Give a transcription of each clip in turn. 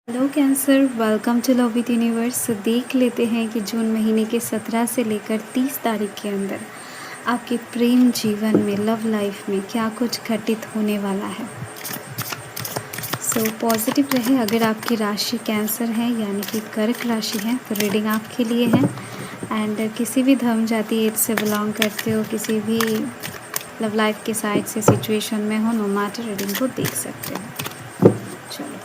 Hello Cancer, welcome to love with universe. देख लेते हैं कि जून महीने के 17 से लेकर 30 तारीख के अंदर आपके प्रेम जीवन में, लव लाइफ में क्या कुछ घटित होने वाला है। पॉजिटिव रहे। अगर आपकी राशि कैंसर है यानी कि कर्क राशि है तो रीडिंग आपके लिए है। एंड किसी भी धर्म जाति एज से बिलोंग करते हो, किसी भी लव लाइफ के साइड से सिचुएशन में हो, नो मैटर, रीडिंग को देख सकते हो। चलो,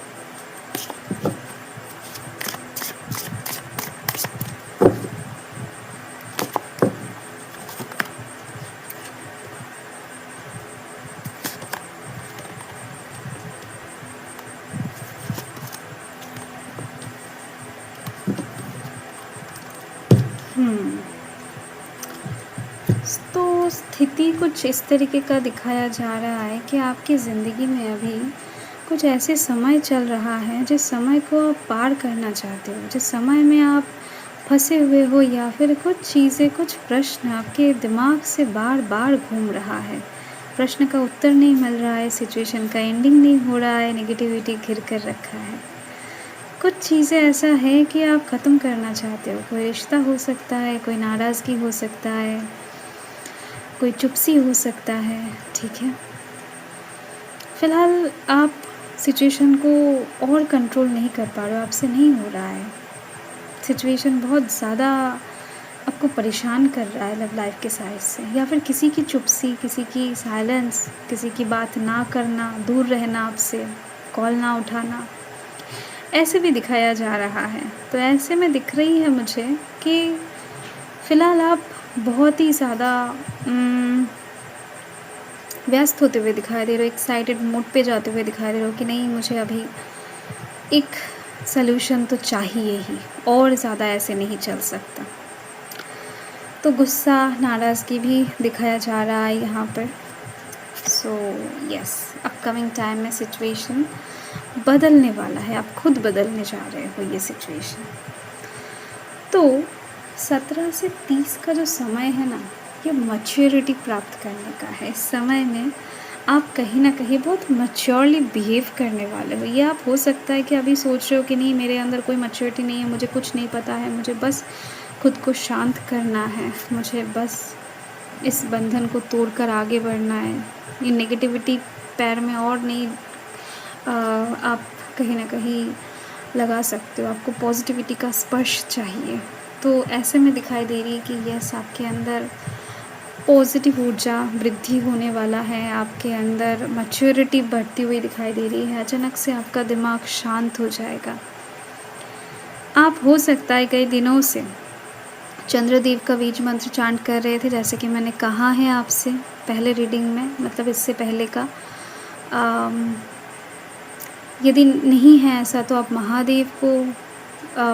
तो स्थिति कुछ इस तरीके का दिखाया जा रहा है कि आपकी ज़िंदगी में अभी कुछ ऐसे समय चल रहा है जिस समय को आप पार करना चाहते हो, जिस समय में आप फंसे हुए हो, या फिर कुछ चीज़ें, कुछ प्रश्न आपके दिमाग से बार बार घूम रहा है। प्रश्न का उत्तर नहीं मिल रहा है, सिचुएशन का एंडिंग नहीं हो रहा है, नेगेटिविटी घिर कर रखा है। कुछ चीज़ें ऐसा है कि आप ख़त्म करना चाहते हो। कोई रिश्ता हो सकता है, कोई नाराज़गी हो सकता है, कोई चुप्सी हो सकता है, ठीक है। फ़िलहाल आप सिचुएशन को और कंट्रोल नहीं कर पा रहे हो, आपसे नहीं हो रहा है। सिचुएशन बहुत ज़्यादा आपको परेशान कर रहा है लव लाइफ के साइड से, या फिर किसी की चुप्सी, किसी की साइलेंस, किसी की बात ना करना, दूर रहना आपसे, कॉल ना उठाना, ऐसे भी दिखाया जा रहा है। तो ऐसे में दिख रही है मुझे कि फ़िलहाल आप बहुत ही ज़्यादा व्यस्त होते हुए दिखाई दे रहे हो, एक्साइटेड मोड पे जाते हुए दिखाई दे रहे हो कि नहीं, मुझे अभी एक सल्यूशन तो चाहिए ही, और ज़्यादा ऐसे नहीं चल सकता। तो गुस्सा, नाराज़गी भी दिखाया जा रहा है यहाँ पर। सो यस, अपकमिंग टाइम में सिचुएशन बदलने वाला है, आप खुद बदलने जा रहे हो ये सिचुएशन। तो 17 से 30 का जो समय है ना, ये मैच्योरिटी प्राप्त करने का है। इस समय में आप कहीं ना कहीं बहुत मैच्योरली बिहेव करने वाले हो। ये आप हो सकता है कि अभी सोच रहे हो कि नहीं, मेरे अंदर कोई मैच्योरिटी नहीं है, मुझे कुछ नहीं पता है, मुझे बस खुद को शांत करना है, मुझे बस इस बंधन को तोड़कर आगे बढ़ना है, ये नेगेटिविटी पैर में और नहीं आप कहीं ना कहीं लगा सकते हो। आपको पॉजिटिविटी का स्पर्श चाहिए। तो ऐसे में दिखाई दे रही है कि यस, आपके अंदर पॉजिटिव ऊर्जा वृद्धि होने वाला है, आपके अंदर मैच्योरिटी बढ़ती हुई दिखाई दे रही है। अचानक से आपका दिमाग शांत हो जाएगा। आप हो सकता है कई दिनों से चंद्रदेव का बीज मंत्र चांट कर रहे थे, जैसे कि मैंने कहा है आपसे पहले रीडिंग में, मतलब इससे पहले का। यदि नहीं है ऐसा तो आप महादेव को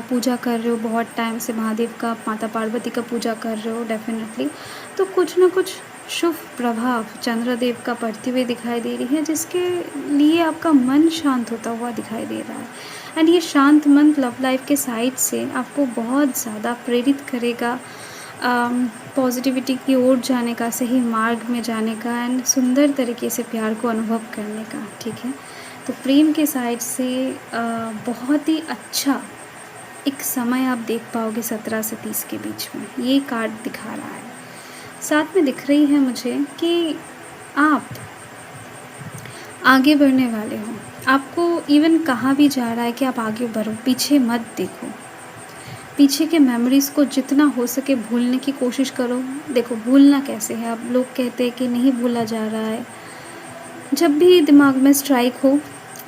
पूजा कर रहे हो, बहुत टाइम से महादेव का, माता पार्वती का पूजा कर रहे हो डेफिनेटली, तो कुछ ना कुछ शुभ प्रभाव चंद्रदेव का पड़ती हुई दिखाई दे रही है, जिसके लिए आपका मन शांत होता हुआ दिखाई दे रहा है। एंड ये शांत मन लव लाइफ के साइड से आपको बहुत ज़्यादा प्रेरित करेगा पॉजिटिविटी की ओर जाने का, सही मार्ग में जाने का, एंड सुंदर तरीके से प्यार को अनुभव करने का, ठीक है। तो प्रेम के साइड से बहुत ही अच्छा एक समय आप देख पाओगे 17 से 30 के बीच में, ये कार्ड दिखा रहा है। साथ में दिख रही है मुझे कि आप आगे बढ़ने वाले हो। आपको इवन कहा भी जा रहा है कि आप आगे बढ़ो, पीछे मत देखो। पीछे के मेमोरीज़ को जितना हो सके भूलने की कोशिश करो। देखो, भूलना कैसे है, अब लोग कहते हैं कि नहीं भूला जा रहा है। जब भी दिमाग में स्ट्राइक हो,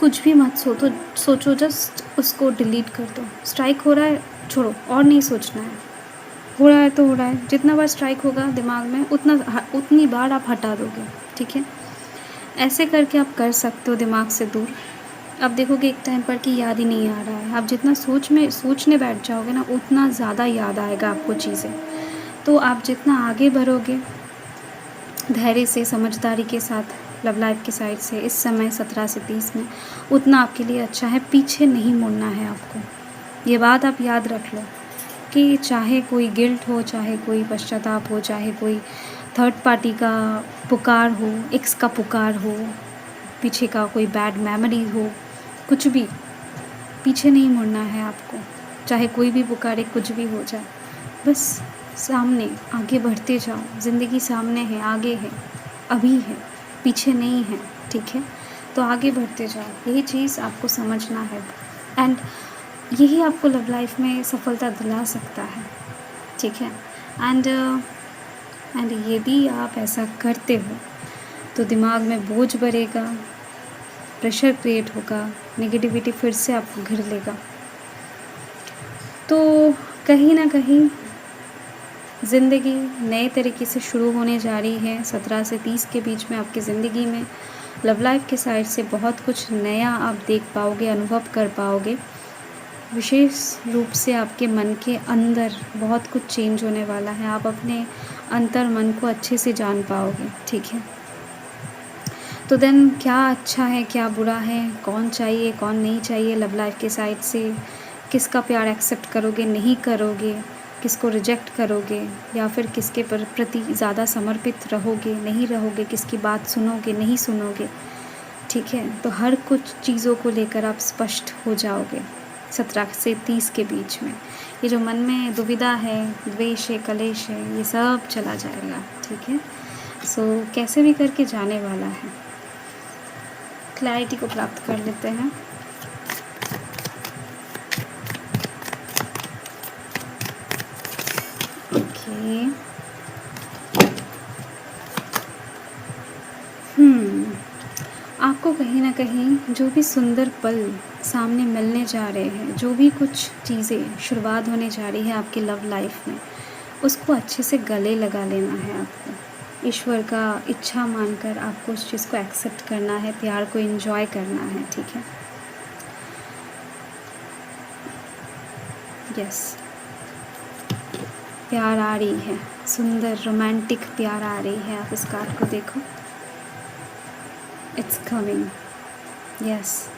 कुछ भी मत सोचो, जस्ट उसको डिलीट कर दो। स्ट्राइक हो रहा है, छोड़ो, और नहीं सोचना है। हो रहा है तो हो रहा है, जितना बार स्ट्राइक होगा दिमाग में उतनी बार आप हटा दोगे, ठीक है। ऐसे करके आप कर सकते हो दिमाग से दूर। अब देखोगे एक टाइम पर कि याद ही नहीं आ रहा है। आप जितना सोचने बैठ जाओगे ना, उतना ज़्यादा याद आएगा आपको चीज़ें। तो आप जितना आगे बढ़ोगे धैर्य से, समझदारी के साथ लव लाइफ की साइड से, इस समय 17 से 30 में, उतना आपके लिए अच्छा है। पीछे नहीं मुड़ना है आपको। ये बात आप याद रख लो कि चाहे कोई गिल्ट हो, चाहे कोई पश्चाताप हो, चाहे कोई थर्ड पार्टी का पुकार हो, एक्स का पुकार हो, पीछे का कोई बैड मेमोरी हो, कुछ भी, पीछे नहीं मुड़ना है आपको, चाहे कोई भी पुकारे, कुछ भी हो जाए। बस सामने आगे बढ़ते जाओ, ज़िंदगी सामने है, आगे है, अभी है, पीछे नहीं है, ठीक है? तो आगे बढ़ते जाओ, यही चीज़ आपको समझना है। एंड यही आपको लव लाइफ में सफलता दिला सकता है, ठीक है? एंड यदि आप ऐसा करते हो तो दिमाग में बोझ बढ़ेगा, प्रेशर क्रिएट होगा, नेगेटिविटी फिर से आपको घिर लेगा। तो कहीं ना कहीं ज़िंदगी नए तरीके से शुरू होने जा रही है। 17 से 30 के बीच में आपकी ज़िंदगी में लव लाइफ के साइड से बहुत कुछ नया आप देख पाओगे, अनुभव कर पाओगे। विशेष रूप से आपके मन के अंदर बहुत कुछ चेंज होने वाला है। आप अपने अंतर मन को अच्छे से जान पाओगे, ठीक है? तो देन क्या अच्छा है, क्या बुरा है, कौन चाहिए, कौन नहीं चाहिए लव लाइफ के साइड से, किसका प्यार एक्सेप्ट करोगे, नहीं करोगे, किसको रिजेक्ट करोगे, या फिर किसके प्रति ज़्यादा समर्पित रहोगे, नहीं रहोगे, किसकी बात सुनोगे, नहीं सुनोगे, ठीक है? तो हर कुछ चीज़ों को लेकर आप स्पष्ट हो जाओगे 17 से 30 के बीच में। ये जो मन में दुविधा है, द्वेष है, कलेश है, ये सब चला जाएगा, ठीक है? सो कैसे भी करके जाने वाला है। क्लैरिटी को प्राप्त कर लेते हैं। ओके। आपको कहीं ना कहीं जो भी सुंदर पल सामने मिलने जा रहे हैं, जो भी कुछ चीज़ें शुरुआत होने जा रही है आपकी लव लाइफ में, उसको अच्छे से गले लगा लेना है आपको। ईश्वर का इच्छा मानकर आपको उस चीज़ को एक्सेप्ट करना है, प्यार को एंजॉय करना है, ठीक है? यस, प्यार आ रही है, सुंदर रोमांटिक प्यार आ रही है। आप इस कार्ड को देखो, it's coming. Yes,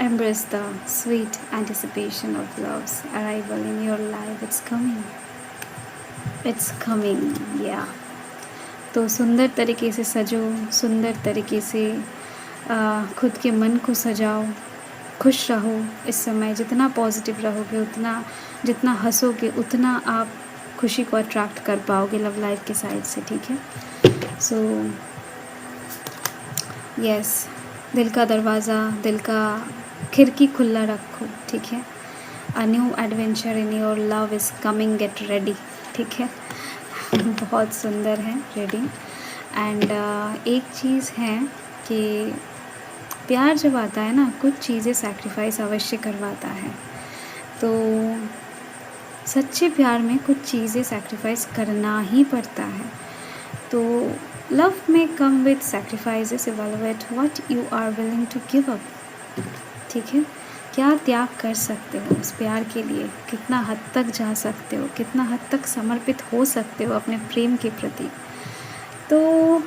embrace the sweet anticipation of love's arrival in your life. It's coming. It's coming. Yeah. तो सुंदर तरीके से सजो, सुंदर तरीके से खुद के मन को सजाओ, खुश रहो। इस समय जितना पॉजिटिव रहोगे, उतना जितना हंसोगे, उतना आप खुशी को अट्रैक्ट कर पाओगे लव लाइफ के साइड से, ठीक है? सो यस, दिल का दरवाज़ा, दिल का खिड़की खुला रखो, ठीक है? A new adventure in your love is coming, get ready, ठीक है? बहुत सुंदर है रीडिंग। एंड एक चीज़ है कि प्यार जब आता है ना, कुछ चीज़ें सैक्रिफाइस अवश्य करवाता है। तो सच्चे प्यार में कुछ चीज़ें सैक्रिफाइस करना ही पड़ता है। तो लव में come with sacrifices, evaluate what you are willing to give up, ठीक है? क्या त्याग कर सकते हो उस प्यार के लिए, कितना हद तक जा सकते हो, कितना हद तक समर्पित हो सकते हो अपने प्रेम के प्रति। तो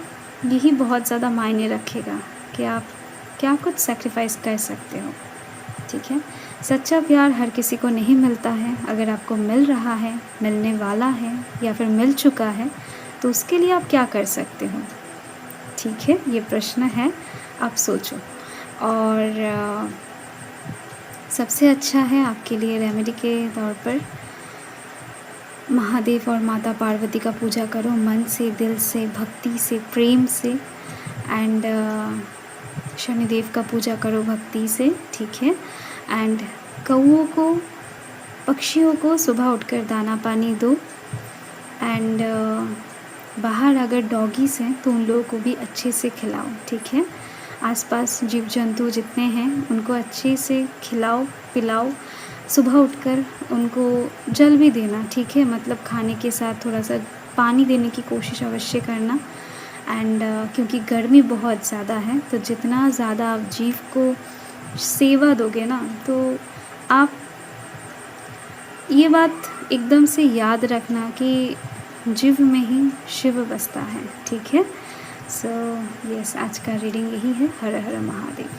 यही बहुत ज़्यादा मायने रखेगा कि आप क्या कुछ सैक्रिफाइस कर सकते हो, ठीक है? सच्चा प्यार हर किसी को नहीं मिलता है। अगर आपको मिल रहा है, मिलने वाला है, या फिर मिल चुका है, तो उसके लिए आप क्या कर सकते हो, ठीक है? ये प्रश्न है, आप सोचो। और सबसे अच्छा है आपके लिए रेमेडी के तौर पर महादेव और माता पार्वती का पूजा करो, मन से, दिल से, भक्ति से, प्रेम से। एंड शनिदेव का पूजा करो भक्ति से, ठीक है? एंड कौओं को, पक्षियों को सुबह उठकर दाना पानी दो। एंड बाहर अगर डॉगीज़ हैं तो उन लोगों को भी अच्छे से खिलाओ, ठीक है? आसपास जीव जंतु जितने हैं उनको अच्छे से खिलाओ पिलाओ। सुबह उठकर उनको जल भी देना, ठीक है? मतलब खाने के साथ थोड़ा सा पानी देने की कोशिश अवश्य करना। एंड क्योंकि गर्मी बहुत ज़्यादा है, तो जितना ज़्यादा आप जीव को सेवा दोगे ना, तो आप ये बात एकदम से याद रखना कि जीव में ही शिव बसता है, ठीक है? सो यस, आज का रीडिंग यही है। हर हर महादेव।